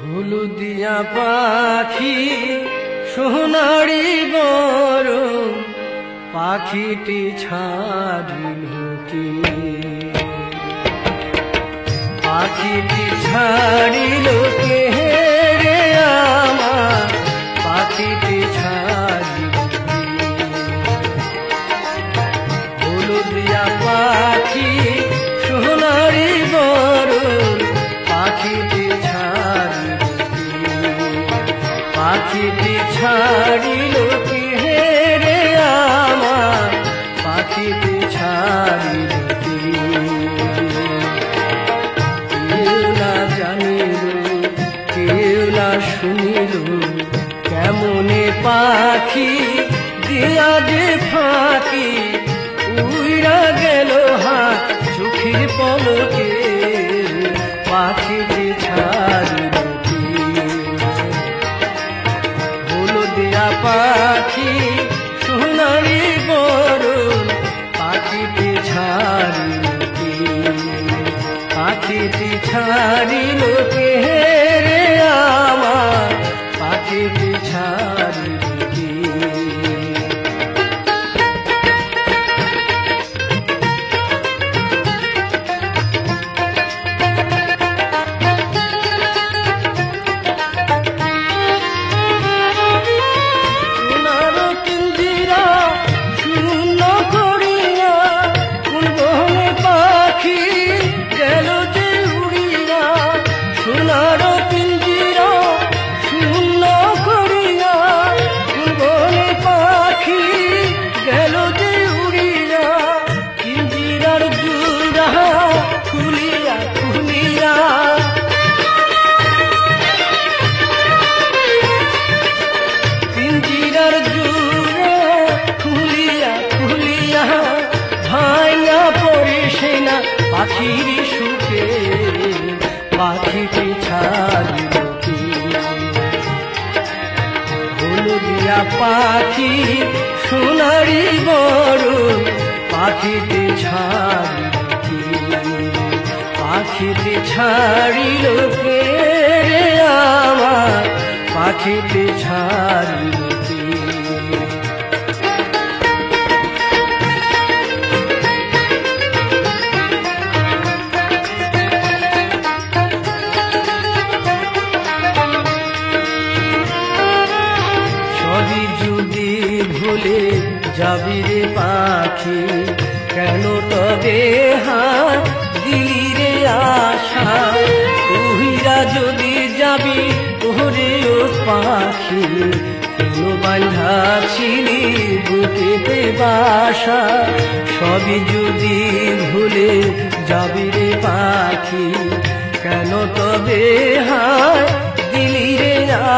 হলুদিয়া পাখি সোনারি গরম পাখিটি ছাড়িল কে, পাখিটি ছাড়িল কে রে আমার, পাখিটি ছাড়িল কে। হলুদিয়া পাখি সোনারি গরম পাখিটি ছাড়িল কে, পাখিটি ছাড়িল কে রে আমার, পাখিটি ছাড়িল কে। কেউ না জানিল কেউ না শুনিল কেমনে পাখি দিয়া যে ফাঁকি উইরা গেল হাত চোখের পলকে, পাখিটি ছাড়িল কে। হলুদিয়া পাখি সোনারি গরম পাখিটি ছাড়িল কে, পাখিটি ছাড়িল কে রে আমার, পাখিটি ছাড়িল কে। পাখির সুখে পাখিটি ছাড়িল কে। হলুদিয়া পাখি সোনারি গরম পাখিটি ছাড়িল কে, পাখিটি ছাড়িল কে রে আমার, পাখিটি ছাড়িল কে। ভুলে যাবি রে পাখি কেন তবে হাত দিলি রে আশা, তুহিরা যদি যাবি ওরে ও পাখি কেন বাঁধা ছিলি বুকেতে বাসা। সবই যদি ভুলে যাবি রে পাখি কেন তবে হাত দিলি রে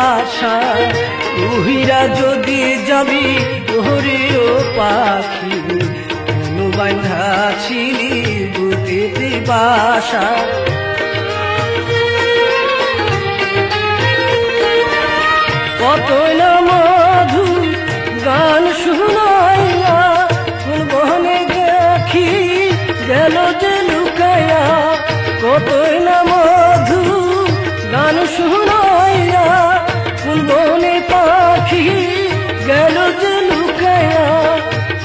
আশা, তুহিরা যদি যাবি ওরে ও পাখি কেন বাঁধা ছিলি বুকেতে বাসা। কত না মধু গান শুনাইয়া কোন বনে দেখি গেল যে লুকাইয়া, কত না মধু গান শুনাইয়া কোন বনে পাখি গেল যে লুকাইয়া,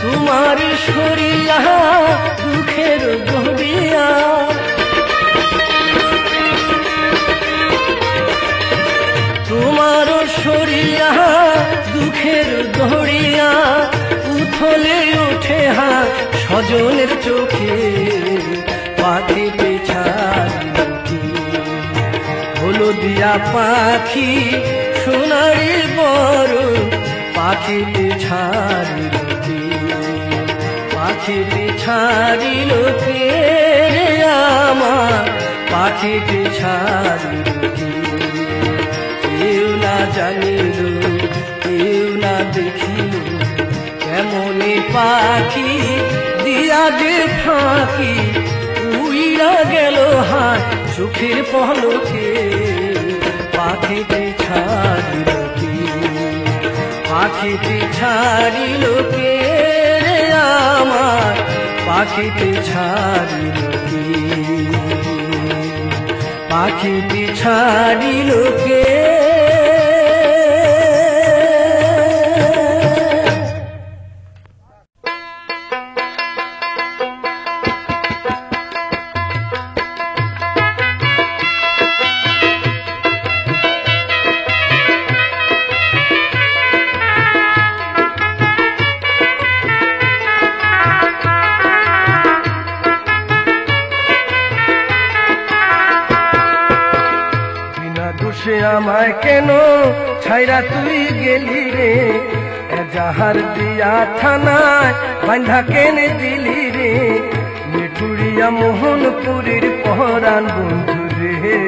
তোমার সরিয়া দুঃখের গড়িয়া, তোমার সরিয়া দুঃখের গড়িয়া, উথলে ওঠে হা স্বজনের চোখে, পাখিটি ছাড়িল কে। হলুদিয়া পাখি সোনারি গরম পাখিটি ছাড়িল কে, পাখিটি ছাড়িল কে রে আমার, পাখিটি ছাড়িল কে। কেউ না জানিল কেউ না দেখিল কেমনে পাখি দিয়া যে ফাঁকি উইরা গেল হাত চোখের পলকে, পাখিটি ছাড়িল কে, পাখিটি ছাড়িল কে রে আমার, পাখিটি ছাড়িল কে। পাখিটি ছাড়িল কে আমায় কেন ছাইরা তুই গেলি রে এজাহার দিয়া থানায় বান্ধা কেনে দিলি রে মিঠুরিয়া মোহনপুরীর পরাণ বন্ধু রে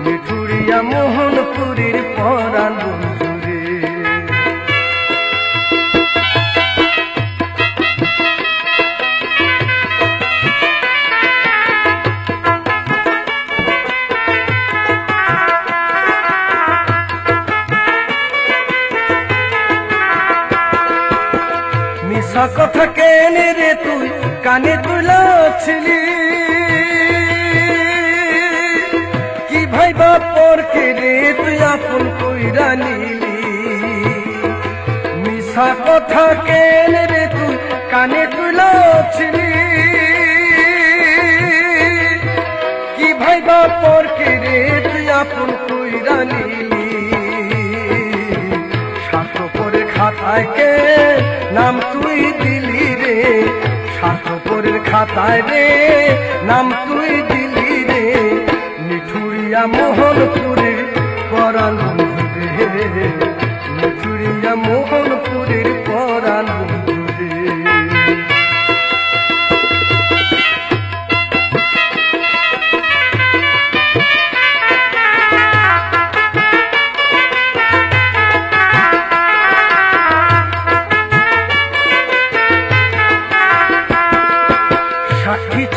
মিঠুরিয়া মোহনপুরীর পরাণ বন্ধু রে কথা কেনে রে তুই কানে তুলাছিলি কি ভাই বাপরকে রে তুই আপন কইরা নিলি মিশা কথা কেনে রে তুই কানে তুলাছিলি কি ভাই বাপরকে রে তুই আপন কইরা নিলি স্বার্থপরের খাতায় কে নাম তুই দিলি রে স্বার্থপরের খাতায় রে নাম তুই দিলি রে মিঠুরিয়া মোহনপুরের পরাণ বন্ধু রে মিঠুরিয়া মোহনপুরের পরাণ বন্ধু রে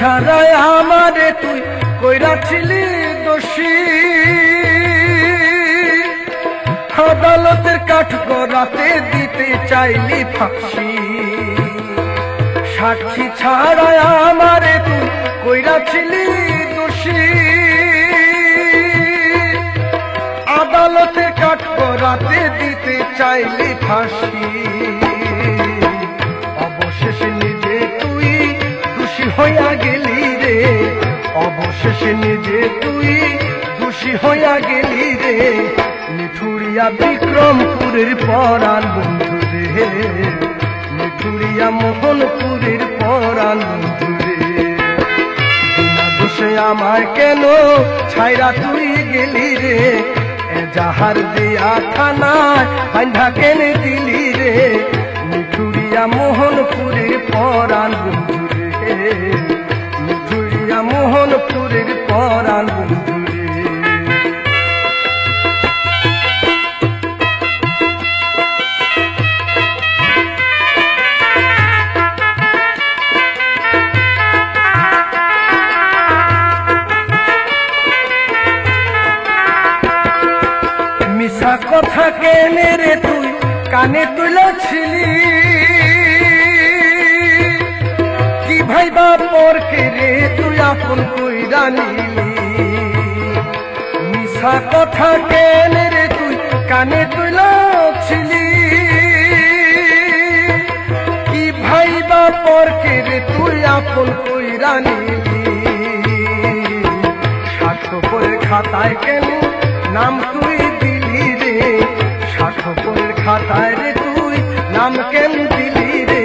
ছাড়াই আমারে তুই কইরাছিলি দোষী আদালতের কাঠ গড়াতে দিতে চাইলি ফাঁসি সাক্ষী ছাড়াই আমারে তুই কইরাছিলি দোষী আদালতের কাঠ গড়াতে দিতে চাইলি ফাঁসি অবশেষে নিজে তুই হইয়া গেলি রে অবশেষে নিজে তুই দোষী হইয়া গেলি রে মিঠুরিয়া বিক্রমপুরের পরাণ বন্ধু রে মিঠুরিয়া মোহনপুরের পরাণ বন্ধু রে বিনা দোষে আমায় কেন ছাইরা তুই গেলি রে এজাহার দিয়া থানায় বান্ধা কেনে দিলি রে মিঠুরিয়া মোহনপুরের পরাণ বন্ধু মিঠুরিয়া মোহনপুরের পরাণ বন্ধু রে মিশা কথা কেনে রে তুই কানে তুলেছিলি ভাই বাপরকে রে তুই আপন কইরা নিলি মিশা কথা কেনে রে তুই কানে তুলাছিলি কি ভাই বাপরকে রে তুই আপন কইরা নিলি স্বার্থপরের খাতায় কেন নাম তুই দিলি রে স্বার্থপরের খাতায় রে তুই নাম কেন দিলি রে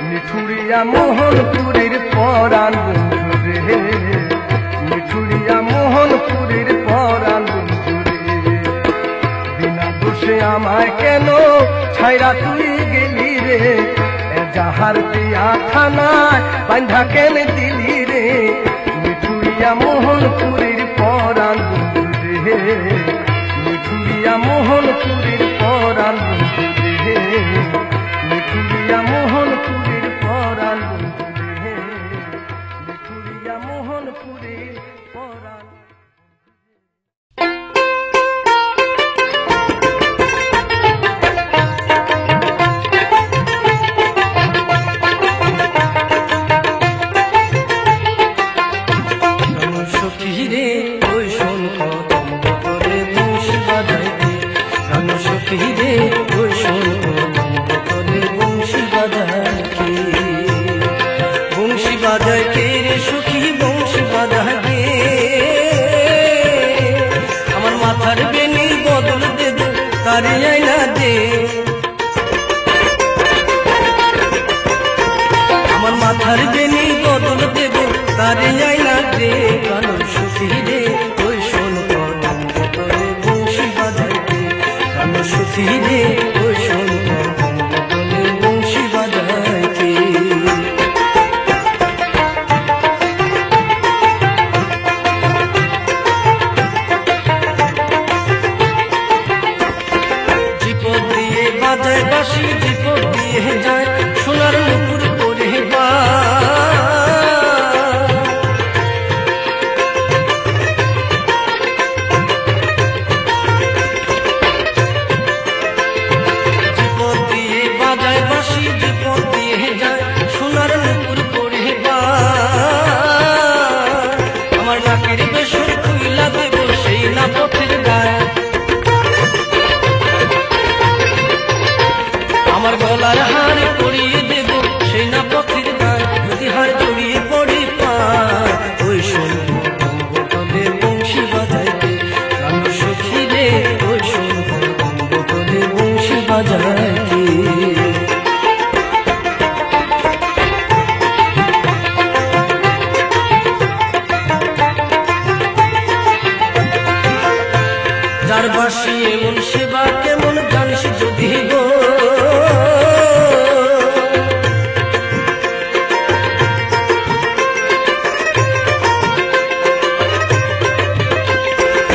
মিঠুরিয়া মোহনপুরের পরাণ বন্ধু রে মিঠুরিয়া মোহনপুরের পরাণ বন্ধু রে বিনা দোষে আমায় কেন ছাইরা তুই গেলি রে এজাহার দিয়া থানায় বান্ধা কেন দিলি রে মিঠুরিয়া মোহনপুরের পরাণ বন্ধু রে মিঠুরিয়া মোহনপুরের পরাণ বন্ধু রে মিঠুরিয়া মোহনপুরের পরাণ বন্ধু রে মিঠুরিয়া মোহনপুরের পরাণ সখী রে সুখী রে ওই শোন বলে বংশী বাজায় কে, বংশী বাজায় কে রে সুখী বংশী বাজায় কে, আমার মাথার বেনি বদল দেব তারে আইনা দে, আমার মাথার বেনি বদল দেব তারে আইনা দে, কারণ সুখী রে ওই শোন বলে বংশী বাজায় কে, কারণ সুখী রে ওই শোন বলে বংশী বাজায় কে। জীবন দিয়ে বাজায় বাঁশি, জীবন দিয়ে যায় সোনার নুপুর করে বা, জীবন দিয়ে বাজায় বাঁশি, জীবন দিয়ে যায় সোনার নুপুর করে বা, আমার নাকের বেসর খুইলা দেব সেই না পথের গায়ে, আমার গলার হার পরিয়ে দেব সেই না পথের গায়ে, যদি হার জড়িয়ে পড়ি পায় ওই শোন বলে বংশী বাজায় কে, কারণ সুখী রে ওই শোন বলে বংশী বাজায় কে। যার বাঁশি এমন সেবা কেমন জানিস যদি গো,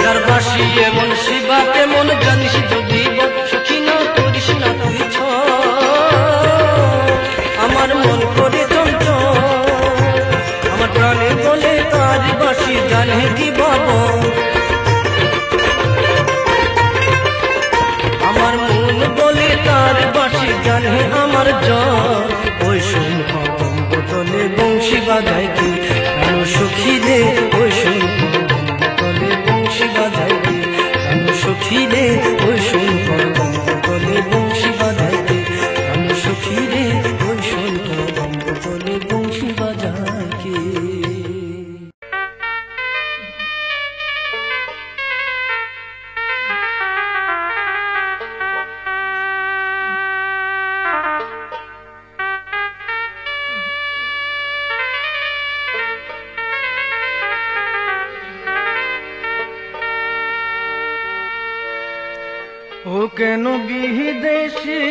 যার বাঁশি এমন সেবা কেমন জানিস যদি গো, সখী না করিস না তুই আমার মন করে চঞ্চল, আমার প্রাণে বলে তার বাঁশি জানে কি বাবা, আমার মন বলে তার বাঁশি জানে আমার জ্বর, ওই শোন বলে বংশী বাজায় কে, কেন সুখী রে ওই শোন বলে বংশী বাজায় কে, কেন সুখী রে ওই শোন বলে বংশী বাজায় কে, কেন সুখী রে ওই শোন বলে বংশী বাজায় কে। ও কেন বিদেশি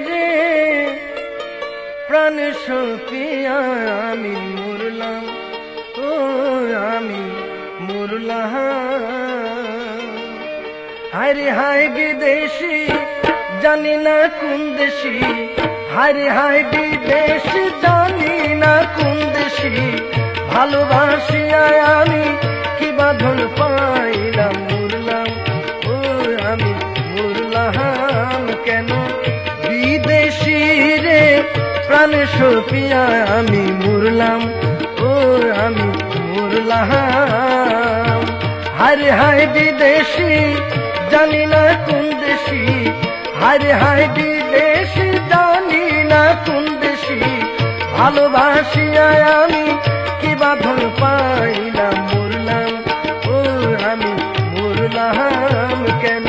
রে প্রাণ সপিয়া আমি মরলাম, ও আমি মরলাম, হায় হায় বিদেশি জানি না কোন দেশি, হায় হায় বিদেশি জানি না কোন দেশি, ভালোবাসিয়া আমি কি বাঁধন পাইলাম, মরলাম ও আমি মরলাম, কেন বিদেশি রে প্রাণ সপিয়া আমি মরলাম, ও আমি মরলাম, হায় হায় বিদেশি জানি না কোন দেশি, হায় হায় বিদেশি জানি না কোন দেশি, ভালোবাসিয়া আমি কি বাঁধন পাইলাম, মরলাম ও আমি মরলাম, কেন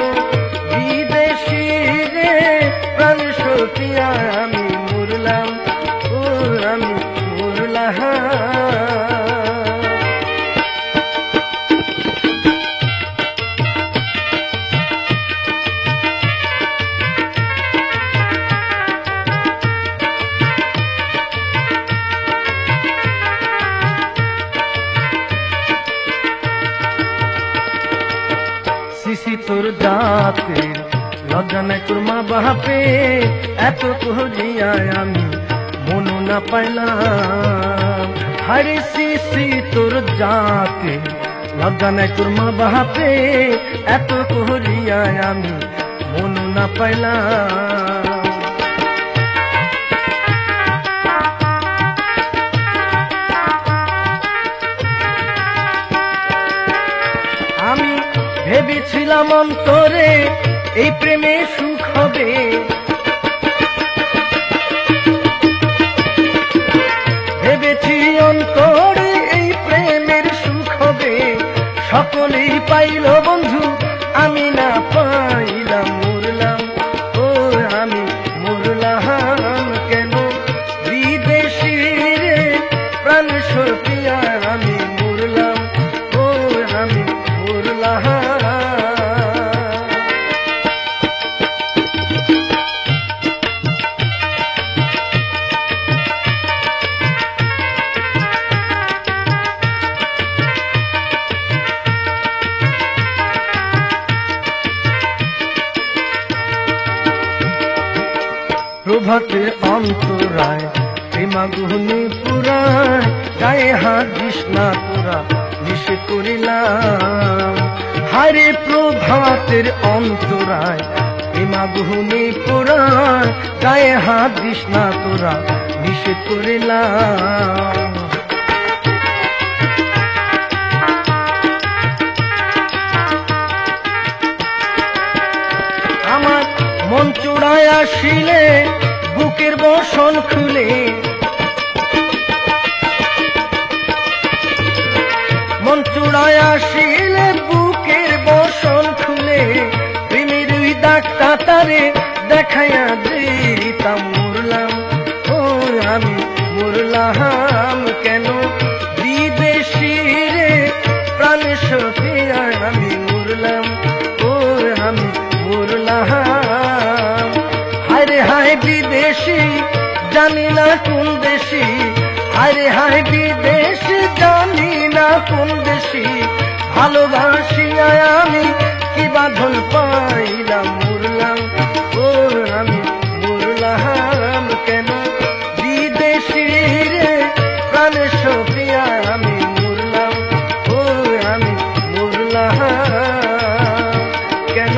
বিদেশি রে প্রাণ সপিয়া আমি মরলাম, ও আমি মরলাম। সিসি তোর জাতের লজ্জা নাই তোর মা বাপে, এত করিয়া আমি মন না পাইলাম, হারে সিসি তোর জাতের লজ্জা নাই তোর মা বাপে, এত করিয়া আমি মন না পাইলাম, ভেবেছিলাম অন্তরে এই প্রেমে সুখ হবে। ভেবেছি অন্তরে এই প্রেমের সুখ হবে, সকলেই পাইল বন্ধু আমি না পাইলাম, মরলাম ও আমি মরলাম কেন বিদেশি রে প্রাণ সপিয়া আমি মরলাম ও আমি মরলাম। প্রভাতে অন্তরায় প্রেমাগুনি পুরায়, গায়ে হাত দিস না তোরা নিষে করিলাম। হারে প্রভাতের অন্তরায় প্রেমাগুনি পুরায়, গায়ে হাত দিস না তোরা নিষে করিলাম। আমার মন চূড়ায় আসিলে বুকের বসন খুলে, মন চূড়ায় আসিলে বুকের বসন খুলে, প্রেমের ওই দাগটা তারে দেখাইয়া দিতাম, মরলাম ও আমি মরলাম কেন বিদেশি রে প্রাণ সপিয়া আমি মরলাম ও আমি মরলাম। হায় হায় বিদেশি জানি না কোন দেশি, হায় হায় বিদেশি জানি না কোন দেশি, ভালোবাসিয়া আমি কি বাঁধন পাইলাম, মরলাম ও আমি মরলাম কেন বিদেশি রে প্রাণ সপিয়া আমি মরলাম ও আমি মরলাম কেন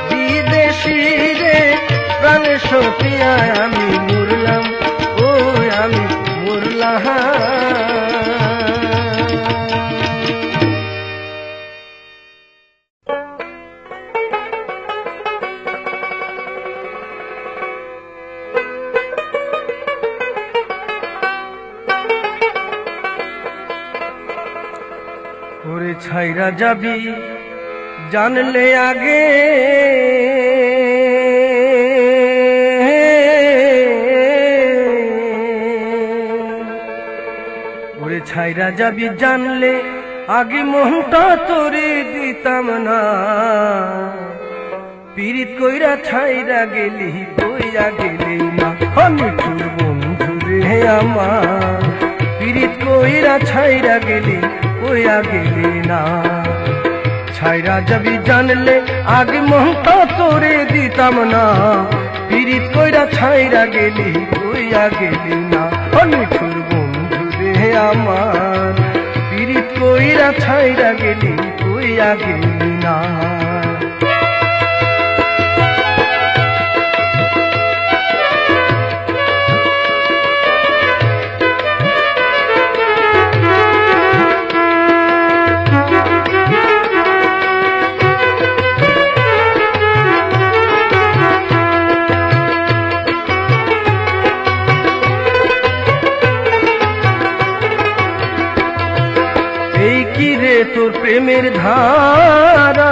বিদেশি রে প্রাণ সপিয়া আমি মরলাম ও আমি মরলাম। ওরে ছাইরা যাবি জানলে আগে, ওরে ছাইরা যাবি জানলে আগে মনটা তোরে দিতাম না, পীড়িত কইরা ছাইরা গেলি কইয়া গেলি না, নিঠুর বন্ধু রে আমার পীড়িত কইরা ছাইরা গেলি কইয়া গেলি না। ছাইরা যাবি জানলে আগে মনটা তোরে দিতাম না, পীড়িত কইরা ছাইরা গেলি কইয়া গেলি না, নিঠুর বন্ধু রে আমার পীড়িত কইরা ছাইরা গেলি কইয়া গেলি না। এই কি রে তোর প্রেমের ধারা,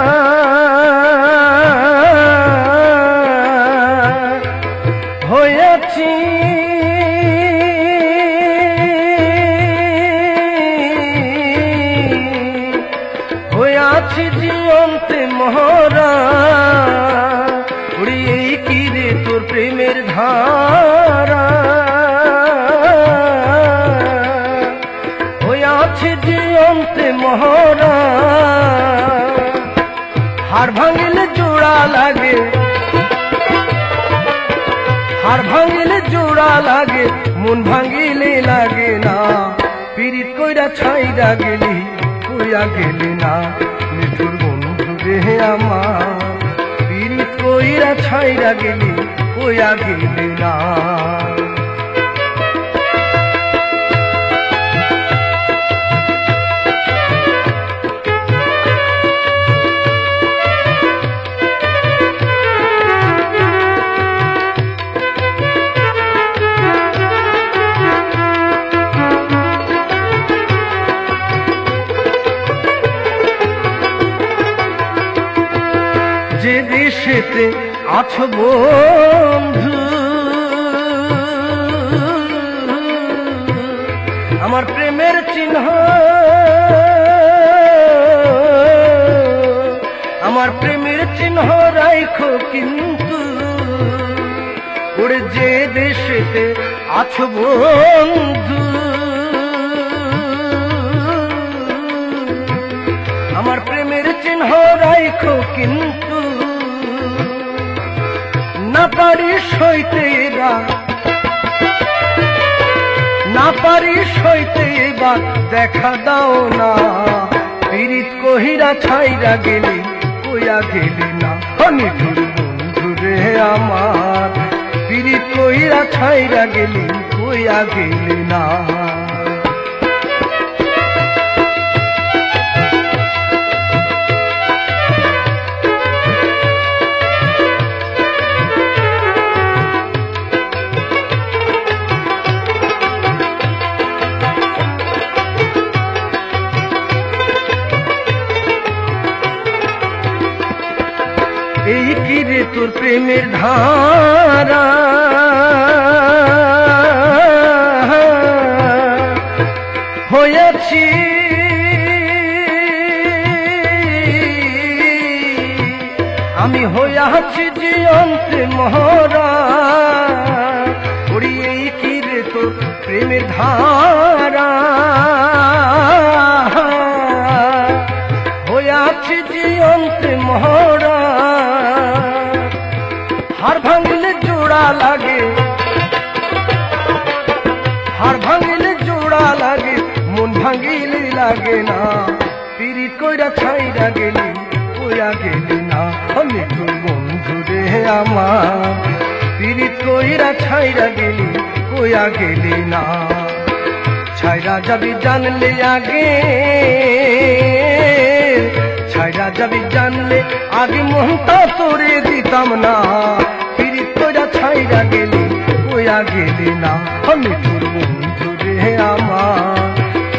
হয়েছি হয়েছি জীবন্তে মহরা, এই কি রে তোর প্রেমের ধারা, হয়েছি জীবন্তে মহরা, হাড় ভাঙিলে জোড়া লাগে, হাড় ভাঙিলে জোড়া লাগে, মন ভাঙিলে লাগে না, পীড়িত কইরা ছাইরা গেলি কইয়া গেলি না, নিঠুর বন্ধু রে আমার পীড়িত কইরা ছাইরা গেলি কইয়া গেলি না। যে দেশেতে আছো বন্ধু আমার প্রেমের চিহ্ন আমার প্রেমের চিহ্ন রাখো কিন্তু ওরে যে দেশেতে আছো বন্ধু আমার প্রেমের চিহ্ন রাখো কিন্তু না পারি সইতে এবার না পারি সইতে এবার দেখা দাও না পীড়িত কহিরা ছাইরা গেলি কইয়া গেলি না নিঠুর বন্ধু রে আমার পীড়িত কহিরা ছাইরা গেলি কইয়া গেলি না এই কি রে তোর প্রেমের ধারা হয়েছি আমি হইয়াছি জীবন্তে মহরা ওরে এই কি রে তোর প্রেমের ধারা হইয়াছি জীবন্তে মহরা হার ভাঙিলে জোড়া লাগে হার ভাঙিলে জোড়া লাগে মন ভাঙিলে লাগে না পীড়িত কইরা ছাইরা গেলি কইয়া গেলি না নিঠুর বন্ধু রে আমার পীড়িত কইরা ছাইরা গেলি কইয়া গেলি না ছাইরা যাবি জানলে আগে ছাইরা যাবি জানলে আগে মনটা তোরে দিতাম না পীড়িত কইরা ছাইরা গেলি কইয়া গেলি না নিঠুর বন্ধু রে আমার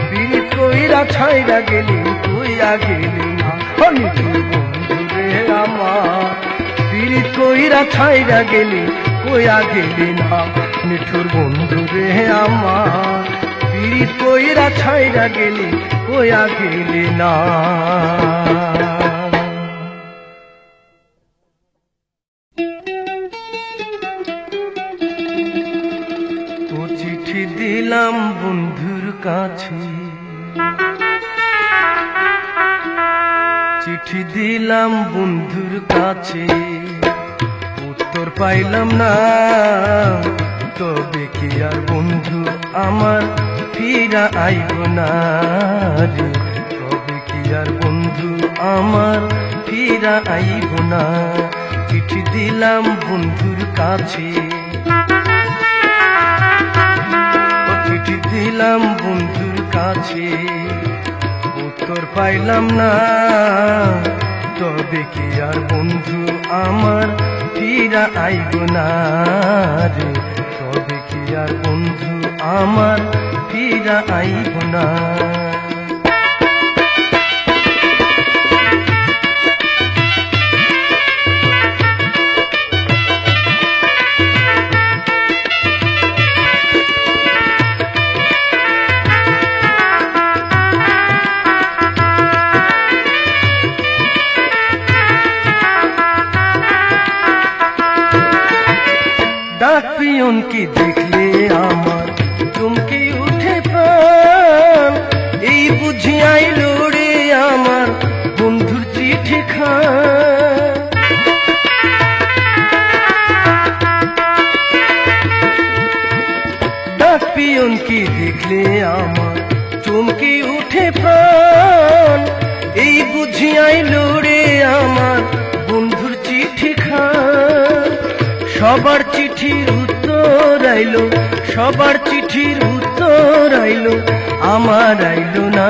পীড়িত কইরা ছাইরা গেলি কইয়া গেলি না নিঠুর বন্ধু রে আমার পীড়িত কইরা ছাইরা গেলি কইয়া গেলি না নিঠুর বন্ধু রে আমার পীড়িত কইরা ছাইরা গেলি কইয়া গেলি না ও চিঠি দিলাম বন্ধুর কাছে চিঠি দিলাম বন্ধুর কাছে উত্তর পাইলাম না তবে কি আর বন্ধু আমার ফিরা আইব না রে তবে কি আর বন্ধু আমার ফিরা আইব না চিঠি দিলাম বন্ধুর কাছে চিঠি দিলাম বন্ধুর কাছে উত্তর পাইলাম না তবে কি আর বন্ধু আমার ফিরা আইব না রে তবে কি আর বন্ধু আমার ফিরা আইব না ডাক পিয়নকে দেখলে আমার চমকে উঠে প্রাণ এই বুঝি আইলো রে আমার বন্ধুর চিঠি খান ডাক পিয়নকে দেখলে আমার চমকে উঠে প্রাণ এই বুঝি আইলো রে আমার বন্ধুর চিঠি খান সবার চিঠির উত্তর আইলো সবার চিঠির উত্তর আইলো আমার আইলো না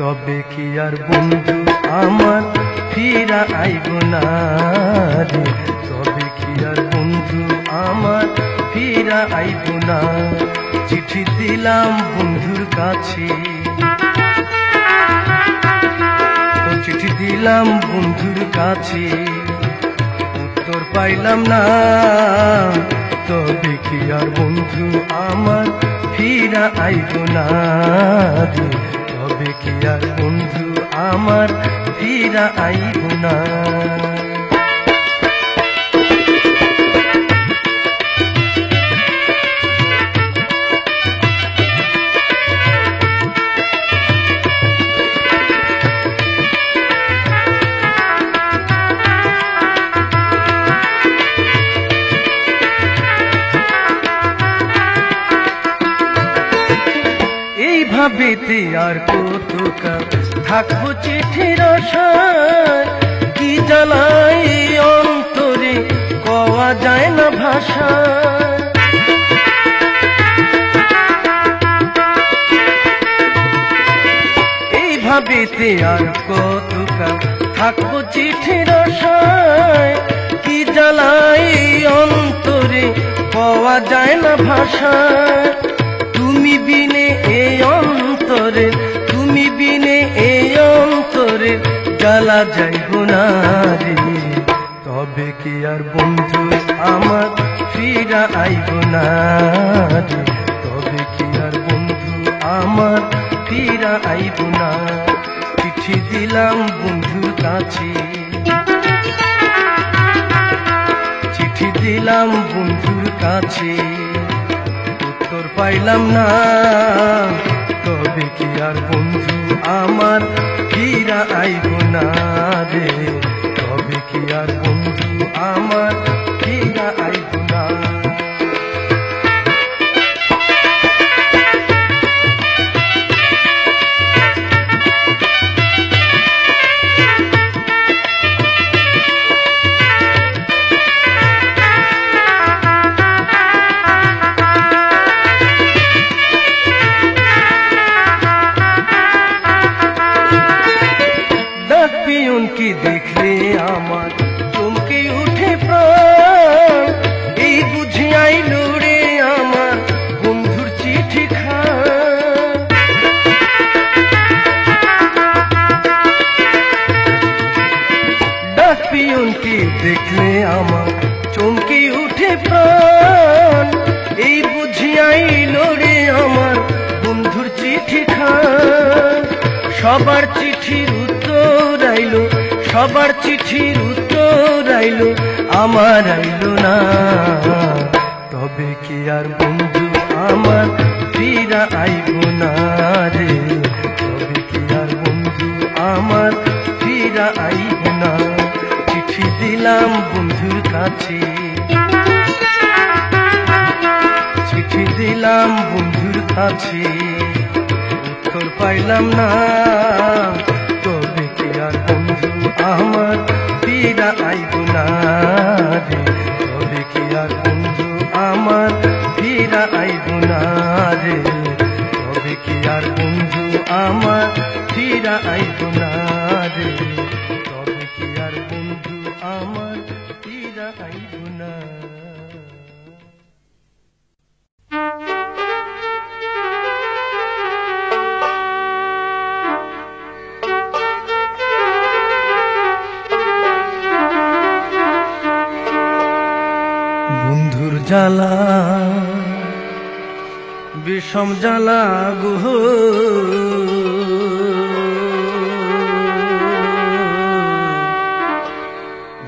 তবে কি আর বন্ধু আমার ফিরা আইব না রে তবে কি আর বন্ধু আমার ফিরা আইব না চিঠি দিলাম বন্ধুর কাছে চিঠি দিলাম বন্ধুর কাছে, উত্তর পাইলাম না, তবে কি আর বন্ধু আমার ফিরা আইব না রে, তবে কি আর বন্ধু আমার ফিরা আইব না। ভাবিতে আর কতকাল থাকবো চিঠির আশায়, কি জ্বালাই অন্তরে কওয়া যায় না ভাষা। এই ভাবিতে আর কতকাল থাকবো চিঠির আশায়, কি জ্বালাই অন্তরে কওয়া যায় না ভাষা। তুমি বিনে এই অন্তরে, তুমি বিনে এই অন্তরে জ্বালা যাইব না রে, তবে কি আর বন্ধু আমার ফিরা আইব না রে, তবে কি আর বন্ধু আমার ফিরা আইব না। চিঠি দিলাম বন্ধুর কাছে, চিঠি দিলাম বন্ধুর কাছে, উত্তর পাইলাম না, তবে কি আর বন্ধু আমার ফিরা আইব না রে, তবে কি আর বন্ধু আমার ফিরা আইব না। কি দেখলে আমার চমকে উঠে প্রাণ, এই বুঝি আইলো রে আমার বন্ধুর চিঠি খান। ডাক পিয়ন কি দেখলে আমার চমকে উঠে প্রাণ, এই বুঝি আইলো রে আমার বন্ধুর চিঠি খান। সবার চিঠির উত্তর আইলো, সবার চিঠির উত্তর আইলো, আমার আইলো না, তবে কি আর বন্ধু আমার ফিরা আইব না রে, তবে কি আর বন্ধু আমার ফিরা আইব না। চিঠি দিলাম বন্ধুর কাছে, চিঠি দিলাম বন্ধুর কাছে, উত্তর পাইলাম না, তবে কি আর বন্ধু আমার ফিরা আইব না রে, তবে কি আর বন্ধু আমার ফিরা আইব না রে, তবে কি আর বন্ধু আমার ফিরা আইব না রে, তবে কি আর বন্ধু আমার ফিরা আইব না। বন্ধুর জ্বালা বিষম জ্বালা গুহ,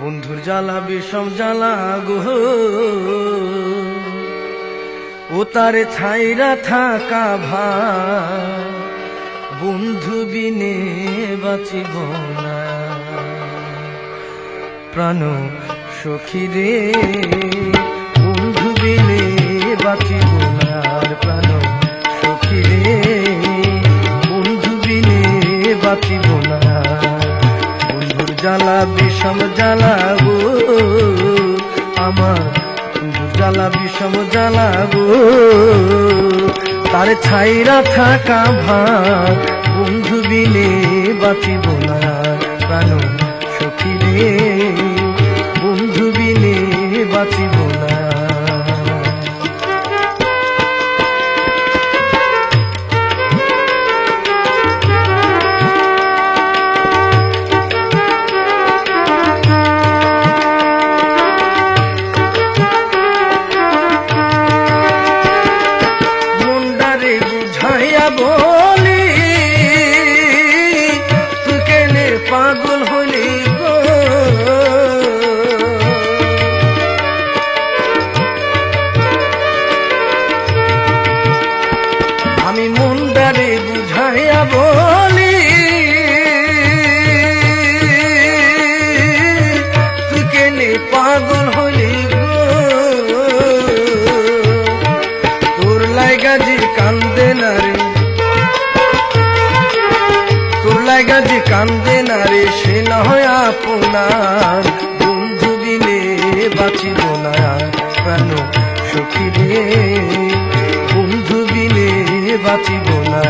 বন্ধুর জ্বালা বিষম জ্বালা গুহ, ও তারে ছাইরা থাকা ভাই, বন্ধু বিনে বাঁচিব না। প্রাণ সখী রে বন্ধু বিনে বাঁচিব না, প্রাণ সখী রে বন্ধু বিনে বাঁচিব না। বন্ধুর জ্বালা বিষম জ্বালা গো আমার, বন্ধুর জ্বালা বিষম জ্বালা গো, তার ছাইরা থাকা ভাই, বন্ধু বিনে বাঁচিব না। প্রাণ সখী রে বন্ধু বিনে বাঁচিব না। জায়গা যে কান্দে না রে সে না হয় আপনার, বন্ধু বিনে বাঁচিব না প্রাণ সখী রে, বন্ধু বিনে বাঁচিব না।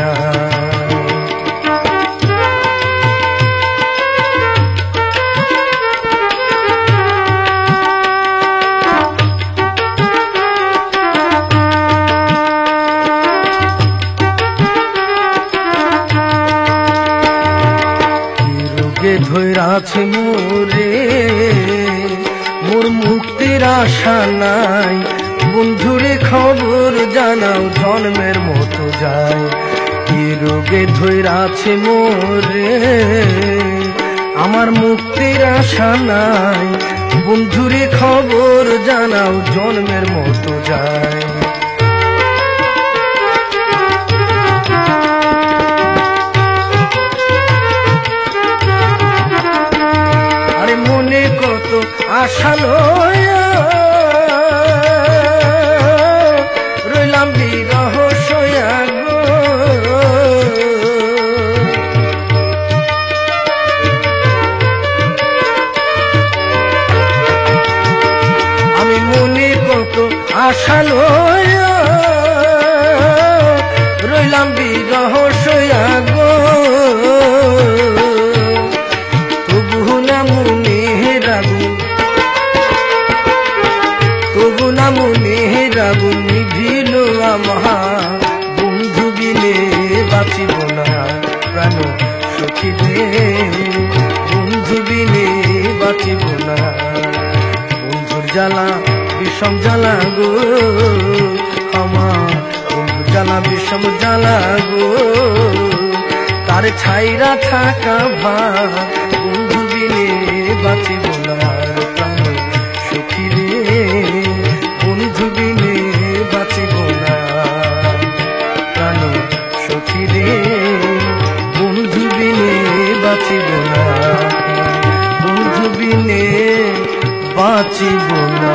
ধৈরাছে মোরে মোর মুক্তির আশা নাই, বন্ধুরে খবর জানাও জন্মের মতো যায়। কি রোগে ধৈরাছে মোরে আমার মুক্তির আশা নাই, বন্ধুরে খবর জানাও জন্মের মতো যায়। মনে কত আশা লয়া রইলাম বিরহ সয়া গো, আমি মনে কত আশা লয়া রইলাম বিরহ সয়া গো, তবু না মনে রাগুন নিভিল আমার, বন্ধু বিনে বাঁচিব না প্রাণ সখী রে, বন্ধু বিনে বাঁচিব না। বন্ধুর জ্বালা বিষম জ্বালা গো আমার, বন্ধুর জ্বালা বিষম জ্বালা গো, তার ছাইরা থাকা ভার, বন্ধু বিনে বাঁচিব না প্রাণ সখী রে, বন্ধু বিনে বাঁচিব না প্রাণ সখী রে, বন্ধু বিনে বাঁচিব না, বন্ধু বিনে বাঁচিব না।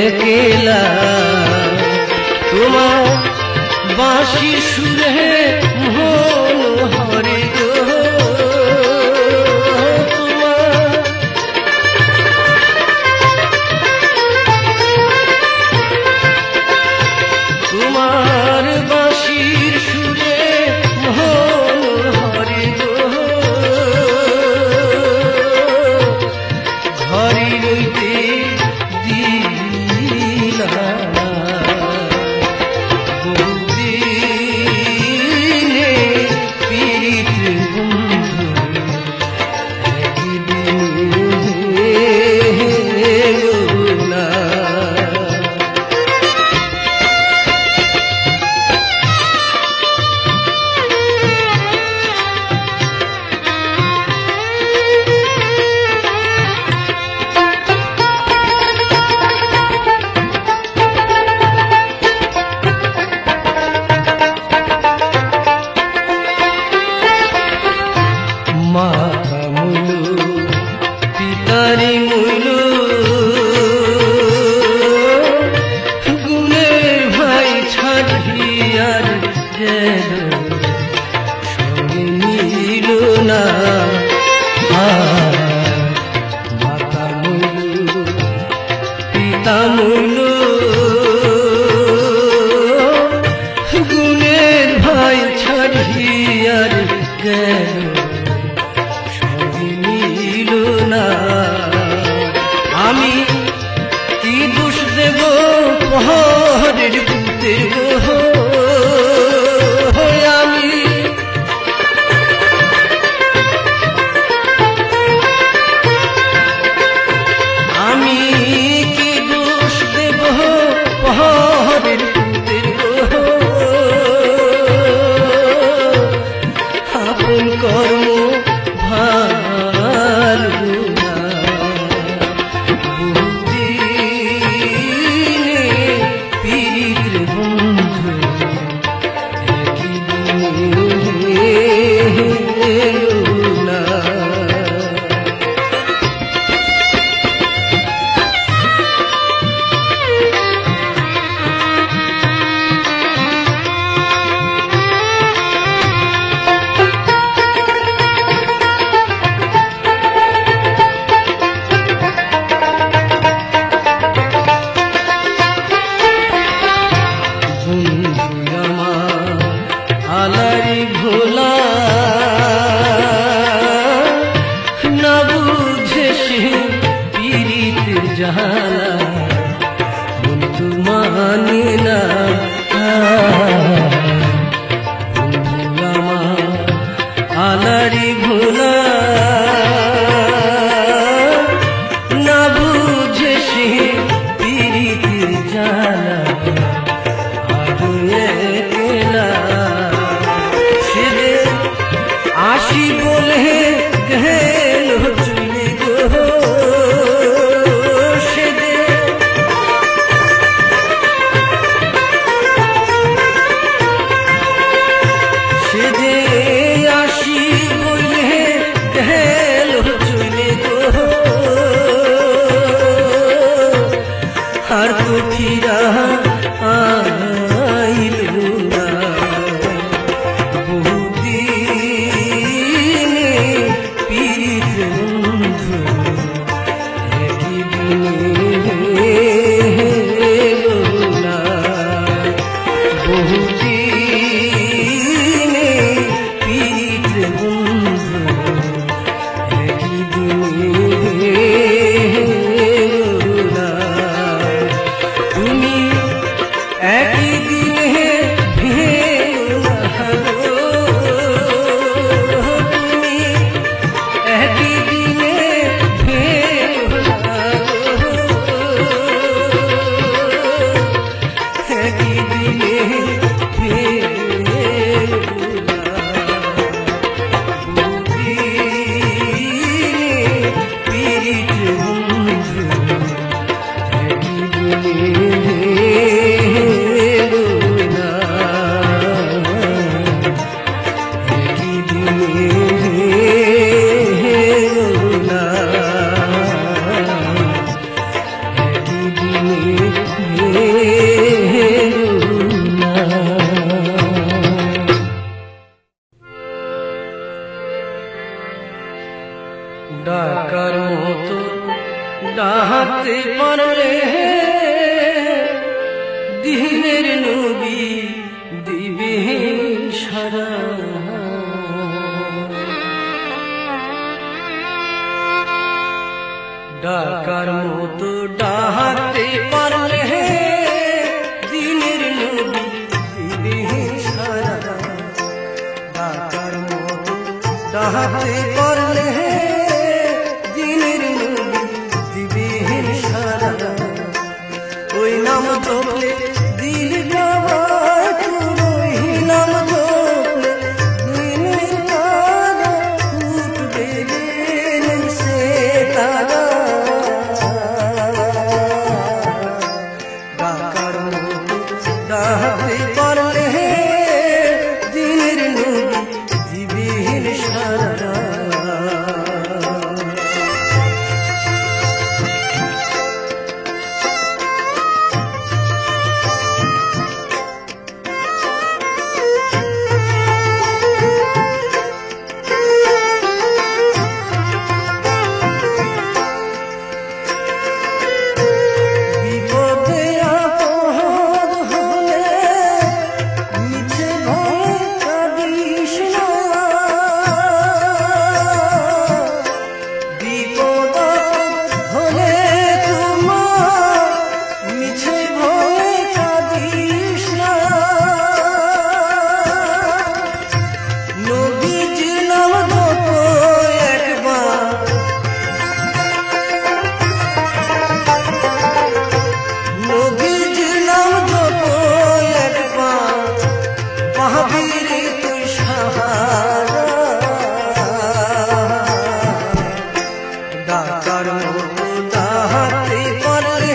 একলা তোমার বাঁশি সুরে মন হরে গো তোমার বাঁশির সুরে মন হরে গো ঘরে রইতে দিলা বহুদিনে পীড়িত বন্ধু একদিন মাতা মুলু পিতারি মুলু গুণের ভাই ছাড়িয়ার যেন সঙ্গে নিল না মাতা মুলু পিতা মুলু গুণের ভাই ছাড়িয়ার যেন আমি কি দোষ দেব পহরের পুতে আমি কি দোষ দেব পহরের পুতে আপন কর্ম আলারি ভোলা না বুঝে সে পীড়িত জালা বন্ধু মানে না বন্ধু আমার আলারি ভোলা না বুঝে সে পীড়িত জালা আসি বলে গেল চলে গো সেদে সেদে আসি বলে গেল চলে গো আর তো ফিরা আইল না ডাকতে পারলে দিনের নবী দিবে সারা। ডাকার মতো ডাকতে পারলে দিনের নবী দিবে সারা। ডাকার মতো ডাকতে পারলে দিনের নবী দিবে সারা। ওই নাম জপলে দিল গাওয়ায় তোর, ওই নাম জপলে দিনের তারা উঠবে সে তারা। ডাকার মতো ডাকতে পারলে দিনের নবী দিবে সারা। ডাকার মতো ডাকতে পারলে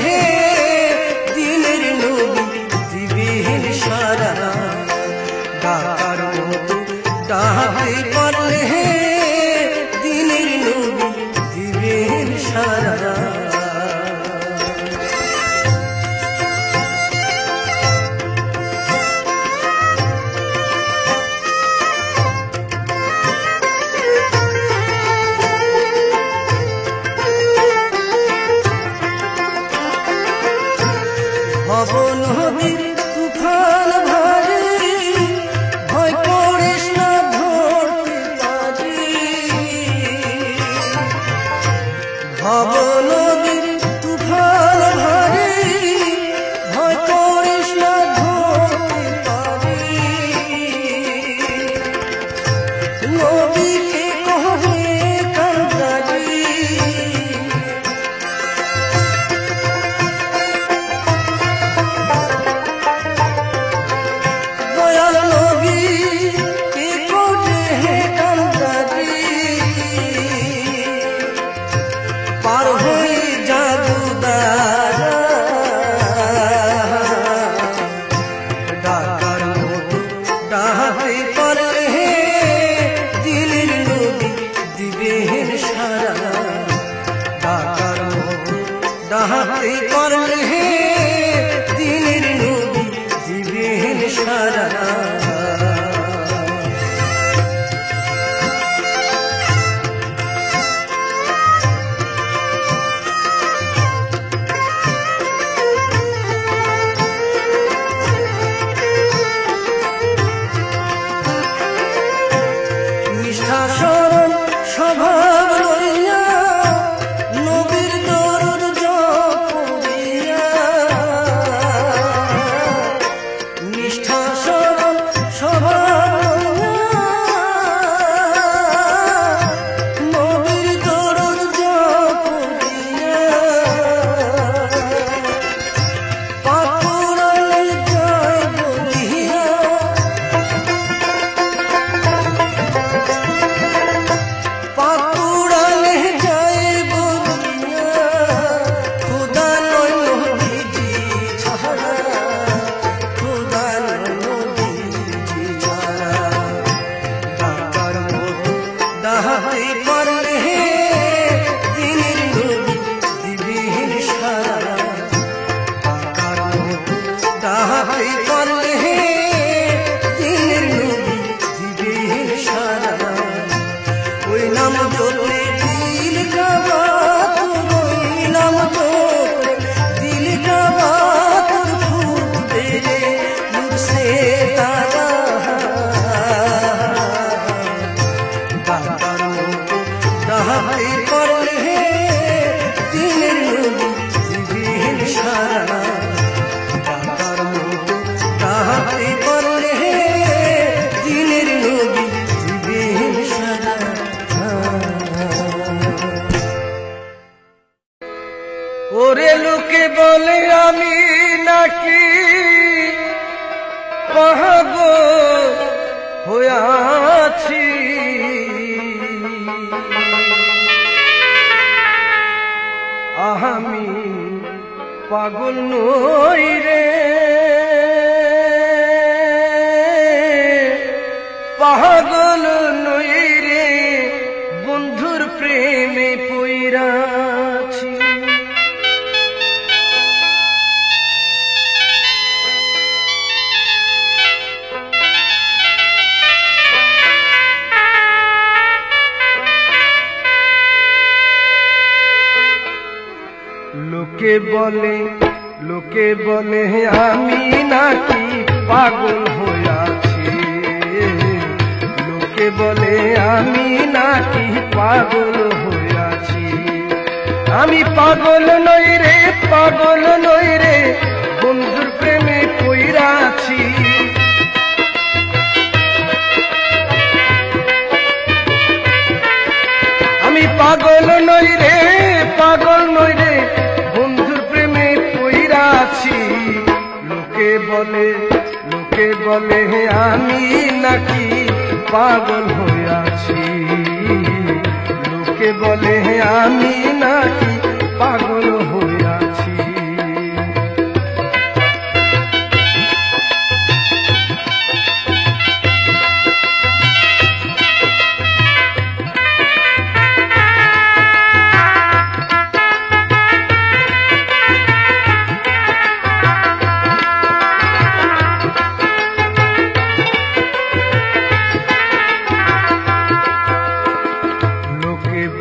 দিনের নবী দিবে সারা। ডাকার মতো ডাকতে পারলে দিনের নবী দিবে সারা। ভব নদীর তুফান ভারী, ভয় করিস না ধরতে পারি। ভব নদীর তুফান ভারী, ভয় করিস না ধরতে পারি। নদীকে কহবে কান্দারি, পার হয়ে জাদুদারা। ডাকার মতো ডাকতে পারলে দিনের নবী দিবে সারা। ডাকার মতো ডাকতে পারলে দিনের নবী দিবে সারা। নিষ্ঠাসরণ স্বভাব লইয়া নবীর দরুদ জপিয়া। নিষ্ঠাসরণ ওরে লোকে বলে আমি নাকি পাগল হইয়াছি, আমি পাগল নই রে, পাগল নই রে, বন্ধুর প্রেমে পইরাছি। লোকে বলে আমি নাকি পাগল হইয়াছি, লোকে বলে আমি নাকি পাগল হইয়াছি, আমি পাগল নই রে, পাগল নই রে, বন্ধুর প্রেমে পইরাছি। আমি পাগল নই রে, পাগল নই রে, বন্ধুর প্রেমে পইরাছি। লোকে বলে আমি নাকি পাগল হইয়াছি, লোকে বলে আমি নাকি পাগল হইয়াছি।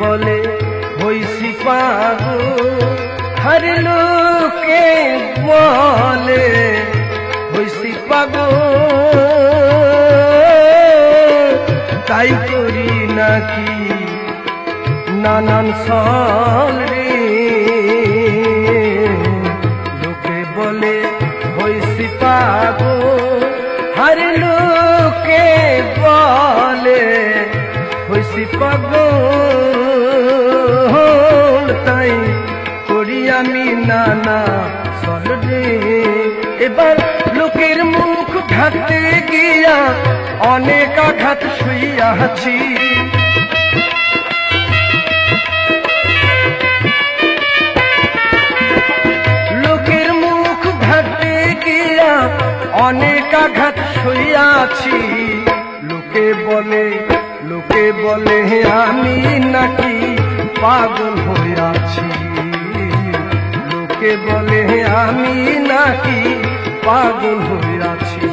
বলে হইছি পাগল, হর লোকে বলে হইছি পাগল, তাই করি নাকি নানান ছল রে, লোকে বলে হইছি পাগল, হর লোকে বলে হইছি পাগল, তাই করি আমি নানা ছল রে। এবার লোকের মুখ ঢাকতে গিয়া অনেক আঘাত শুইয়াছি, লোকের মুখ ঢাকতে গিয়া অনেক আঘাত শুইয়াছি। লোকে বলে আমি নাকি পাগল হইয়াছি, লোকে বলে আমি নাকি পাগল হইয়াছি।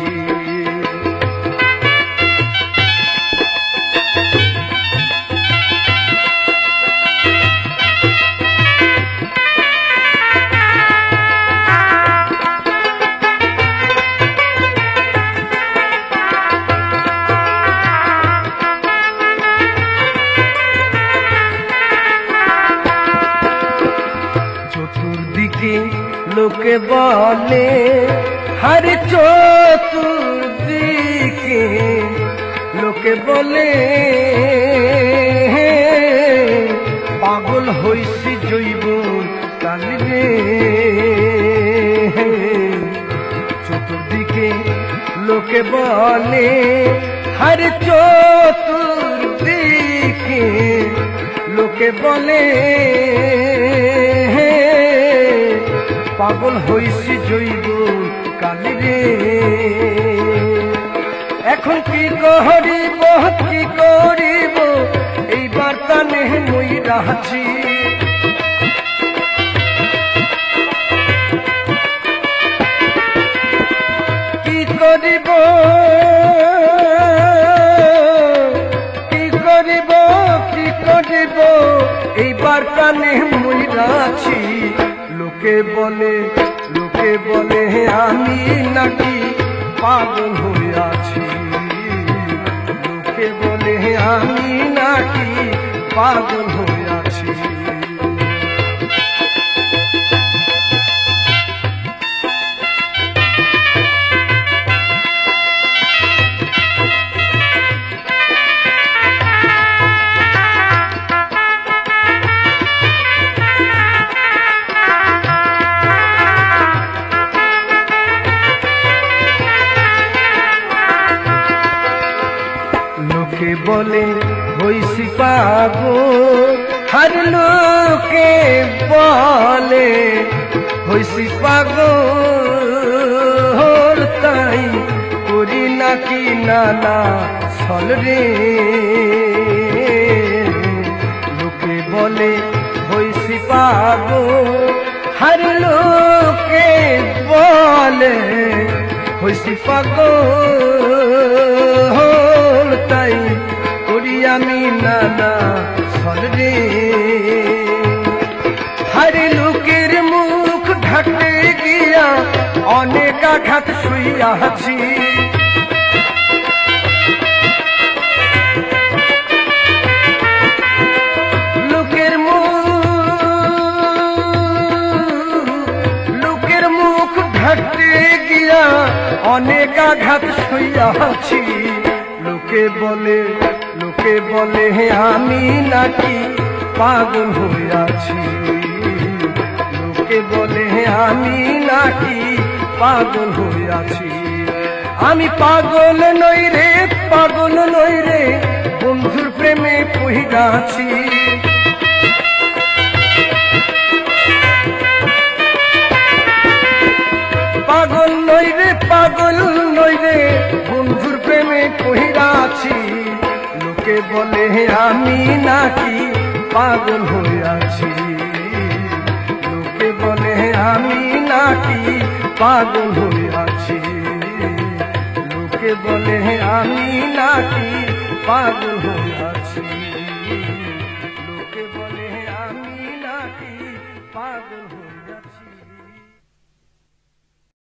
চতুর্দিকে লোকে বলে, হর চতুর্দিকে লোকে বলে পাগল হইছি জৈবন কালি রে, চতুর্দিকে লোকে বলে, হর চতুর্দিকে লোকে বলে পাগল হইছি জৈবন কালি রে। এখন কি করিব কি করিব, এইবার কানে মইরাছি, কি করিব কি করিব কি করিব, এইবার কানে মইরাছি। লোকে বলে আমি নাকি পাগল হইয়াছি, লোকে বলে আমি নাকি পাগল হইয়াছি। বলে হইছি পাগল, আর লোকে বলে হইছি পাগল, তাই করি নাকি নানা ছল রে। লোকে বলে হইছি পাগল, আর লোকে বলে হইছি পাগল, তাই করি আমি নানা ছল রে। হারে লোকের মুখ ঢাকতে গিয়া অনেক আঘাত শুইয়াছি, লোকের মুখ ঢাকতে গিয়া অনেক আঘাত শুইয়াছি। লোকে বলে আমি নাকি পাগল হইয়াছি, লোকে বলে আমি নাকি পাগল হইয়াছি। আমি পাগল নই রে, পাগল নই রে, বন্ধুর প্রেমে পইড়াছি। পাগল নই রে, পাগল নই রে, বন্ধুর প্রেমে পইড়াছি। লোকে বলে আমি নাকি পাগল হইয়াছি, লোকে বলে আমি নাকি পাগল হইয়াছি, লোকে বলে আমি নাকি পাগল হইয়াছি, লোকে বলে আমি নাকি পাগল হইয়াছি।